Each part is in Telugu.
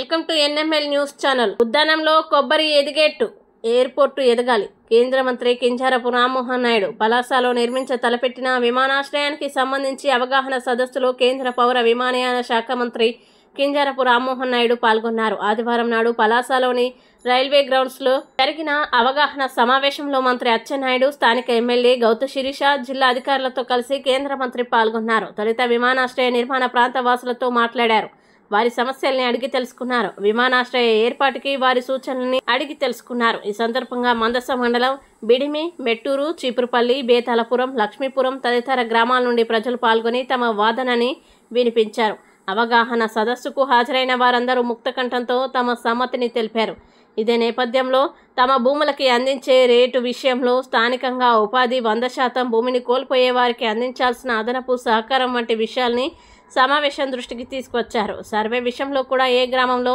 Welcome to NML news channel. ఉద్యానంలో కొబ్బరి ఎదిగేట్టు ఎయిర్పోర్టు ఎదగాలి. కేంద్ర మంత్రి కింజరాపు రామ్మోహన్ నాయుడు పలాసలో నిర్మించ తలపెట్టిన విమానాశ్రయానికి సంబంధించి అవగాహన సదస్సులో కేంద్ర పౌర విమానయాన శాఖ మంత్రి కింజరాపు రామ్మోహన్ నాయుడు పాల్గొన్నారు. ఆదివారం నాడు పలాసలోని రైల్వే గ్రౌండ్స్లో జరిగిన అవగాహన సమావేశంలో మంత్రి అచ్చెన్నాయుడు, స్థానిక ఎమ్మెల్యే గౌతు శిరీష, జిల్లా అధికారులతో కలిసి కేంద్ర మంత్రి పాల్గొన్నారు. తొలుత విమానాశ్రయ నిర్మాణ ప్రాంత వాసులతో మాట్లాడారు. వారి సమస్యల్ని అడిగి తెలుసుకున్నారు. విమానాశ్రయ ఏర్పాటుకి వారి సూచనల్ని అడిగి తెలుసుకున్నారు. ఈ సందర్భంగా మందస మండలం బిడిమి, మెట్టూరు, చీపురుపల్లి, బేతాలపురం, లక్ష్మీపురం తదితర గ్రామాల నుండి ప్రజలు పాల్గొని తమ వాదనని వినిపించారు. అవగాహన సదస్సుకు హాజరైన వారందరూ ముక్తకంఠంతో తమ సమ్మతిని తెలిపారు. ఇదే నేపథ్యంలో తమ భూములకి అందించే రేటు విషయంలో స్థానికంగా ఉపాధి 100% భూమిని కోల్పోయే వారికి అందించాల్సిన అదనపు సహకారం వంటి విషయాల్ని సమావేశం దృష్టికి తీసుకొచ్చారు. సర్వే విషయంలో కూడా ఏ గ్రామంలో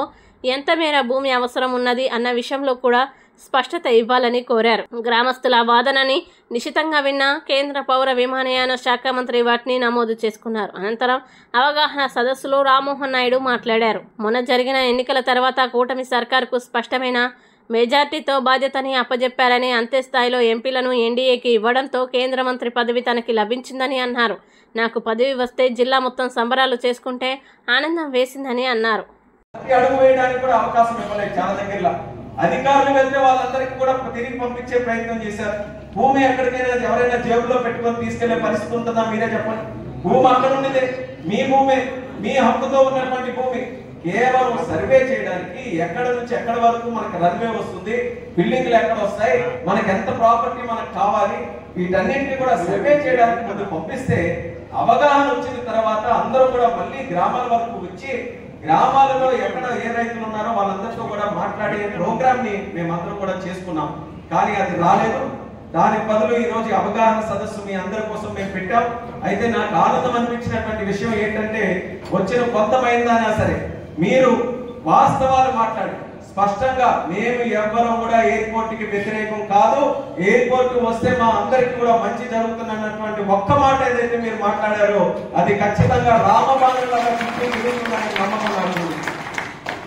ఎంత మేర భూమి అవసరం ఉన్నది అన్న విషయంలో కూడా స్పష్టత ఇవ్వాలని కోరారు. గ్రామస్తుల వాదనని నిశితంగా విన్న కేంద్ర పౌర విమానయాన శాఖ మంత్రి వాటిని నమోదు చేసుకున్నారు. అనంతరం అవగాహన సదస్సులో రామ్మోహన్ నాయుడు మాట్లాడారు. మొన్న జరిగిన ఎన్నికల తర్వాత కూటమి సర్కారుకు స్పష్టమైన మెజార్టీతో బాధ్యతని అప్పజెప్పారని, అంతే స్థాయిలో ఎంపీలను ఎన్డీఏకి ఇవ్వడంతో కేంద్ర మంత్రి పదవి తనకి లభించిందని అన్నారు. నాకు పదవి వస్తే జిల్లా మొత్తం సంబరాలు చేసుకుంటే ఆనందం వేసిందని అన్నారు. అధికారులు వెళ్తే వాళ్ళందరికీ కూడా తిరిగి పంపించే ప్రయత్నం చేశారు. భూమి ఎక్కడికైనా ఎవరైనా జేబులో పెట్టుకొని తీసుకెళ్లే పరిస్థితి ఉంటుందా? మీరే చెప్పండి. భూమి అక్కడ ఉన్నదే, మీ భూమి, మీ హక్కుతో ఉన్నటువంటి భూమి. కేవలం సర్వే చేయడానికి ఎక్కడ నుంచి ఎక్కడ వరకు మనకు రన్వే వస్తుంది, బిల్డింగ్లు ఎక్కడ వస్తాయి, మనకి ఎంత ప్రాపర్టీ మనకు కావాలి, వీటన్నింటినీ కూడా సర్వే చేయడానికి ముందు పంపిస్తే అవగాహన వచ్చిన తర్వాత అందరూ కూడా మళ్ళీ గ్రామాల వరకు వచ్చి గ్రామాలలో ఎక్కడ ఏ రైతులు ఉన్నారో వాళ్ళందరితో కూడా మాట్లాడే ప్రోగ్రామ్ ని మేమందరం కూడా చేసుకున్నాం. కానీ అది రాలేదు. దానికి బదులు ఈ రోజు అవగాహన సదస్సు మీ అందరి కోసం మేము పెట్టాం. అయితే నాకు ఆనందం అనిపించినటువంటి విషయం ఏంటంటే, వచ్చిన కొంతమైందైనా సరే మీరు వాస్తవాలు మాట్లాడి స్పష్టంగా మేము ఎవ్వరం కూడా ఎయిర్పోర్ట్ కి వ్యతిరేకం కాదు, ఎయిర్పోర్ట్ వస్తే మా అందరికి కూడా మంచి జరుగుతున్నటువంటి ఒక్క మాట ఏదైతే మీరు మాట్లాడారో అది ఖచ్చితంగా రామబాణంలాగా తిరుగుతుందని నమ్మకం నాకు.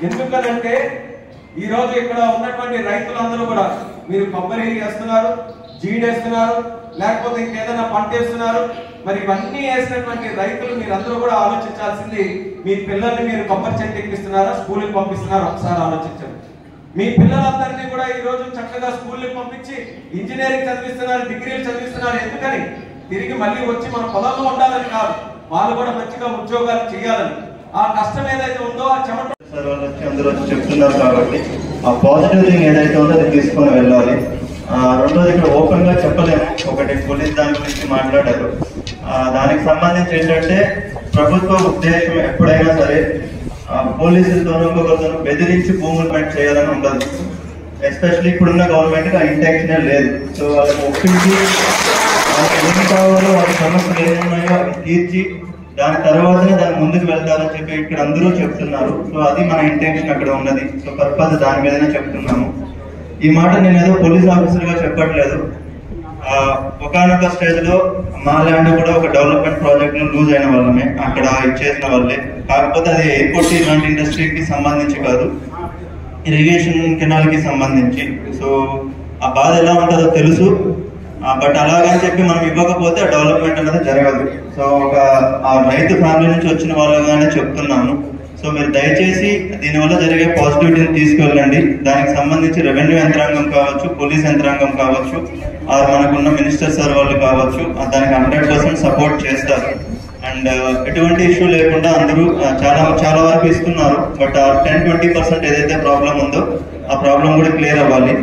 ఎందుకనంటే ఈ రోజు ఇక్కడ ఉన్నటువంటి రైతులందరూ కూడా మీరు కొబ్బరి వేస్తున్నారు, జీడేస్తున్నారు, లేకపోతే ఇంకేదైనా పంట వేస్తున్నారు. మరి ఇవన్నీ వేసినటువంటి రైతులు మీరందరూ కూడా ఆలోచించాల్సింది, మీ పిల్లల్ని మీరు కొబ్బరి చెట్టు ఎక్కిస్తున్నారా, స్కూల్కి పంపిస్తున్నారా? ఒకసారి ఆలోచించండి. మీ పిల్లలందరినీ కూడా ఈ రోజు చక్కగా స్కూల్కి పంపించి ఇంజనీరింగ్ చదివిస్తున్నారు, డిగ్రీలు చదివిస్తున్నారు. ఎందుకని? తిరిగి మళ్ళీ వచ్చి మన పొలంలో ఉండాలని కాదు, వాళ్ళు కూడా మంచిగా ఉద్యోగాలు చేయాలని. ఆ కష్టం ఏదైతే ఉందో ఆ చెమట అందరూ వచ్చి చెప్తున్నారు కాబట్టి ఆ పాజిటివ్ థింగ్ ఏదైతే ఉందో అది తీసుకొని వెళ్ళాలి. రెండోది ఇక్కడ ఓపెన్ గా చెప్పలేము. ఒకటి పోలీస్ దాని గురించి మాట్లాడారు. దానికి సంబంధించి ఏంటంటే ప్రభుత్వ ఉద్దేశం ఎప్పుడైనా సరే పోలీసులతోనూ ఇంకొకరితోనూ బెదిరించి భూములు పెట్టి చేయాలని ఉండదు. ఎస్పెషల్లీ ఇప్పుడున్న గవర్నమెంట్ ఆ ఇంటెన్షనే లేదు. సో వాళ్ళకి ఒప్పించి వాళ్ళకి ఏం కావాలో వాళ్ళ సమస్యలు ఏమున్నాయో అవి తీర్చి దాని తర్వాతనే దాని ముందుకు వెళ్తారని చెప్పి ఇక్కడ అందరూ చెప్తున్నారు. సో అది మన ఇంటెన్షన్ అక్కడ ఉన్నది. సో పర్పస్ దాని మీదనే చెప్తున్నాము. ఈ మాట నేను ఏదో పోలీస్ ఆఫీసర్ గా చెప్పట్లేదు. ఒకనొక స్టేజ్ లో మా ల్యాండ్ కూడా ఒక డెవలప్మెంట్ ప్రాజెక్ట్ లో లూజ్ అయిన వాళ్ళమే, అక్కడ ఇచ్చేసిన వాళ్ళే. కాకపోతే అది ఎయిర్పోర్ట్ ఇలాంటి ఇండస్ట్రీకి సంబంధించి కాదు, ఇరిగేషన్ కెనాల్ కి సంబంధించి. సో ఆ బాధ ఎలా ఉంటుందో తెలుసు. బట్ అలాగని చెప్పి మనం ఇవ్వకపోతే ఆ డెవలప్మెంట్ అనేది జరగదు. సో ఒక రైతు ఫ్యామిలీ నుంచి వచ్చిన వాళ్ళగానే చెప్తున్నాను. సో మీరు దయచేసి దీనివల్ల జరిగే పాజిటివిటీని తీసుకెళ్ళండి. దానికి సంబంధించి రెవెన్యూ యంత్రాంగం కావచ్చు, పోలీస్ యంత్రాంగం కావచ్చు, మనకున్న మినిస్టర్ సార్ వాళ్ళు కావచ్చు, దానికి 100% సపోర్ట్ చేస్తారు. అండ్ ఎటువంటి ఇష్యూ లేకుండా అందరూ చాలా వరకు ఇస్తున్నారు. బట్ 10-20% ఏదైతే ప్రాబ్లం ఉందో ఆ ప్రాబ్లం కూడా క్లియర్ అవ్వాలి.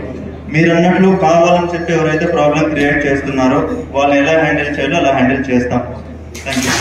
మీరు అన్నట్లు కావాలని చెప్పి ఎవరైతే ప్రాబ్లం క్రియేట్ చేస్తున్నారో వాళ్ళని ఎలా హ్యాండిల్ చేయాలో అలా హ్యాండిల్ చేస్తాం. Thank you.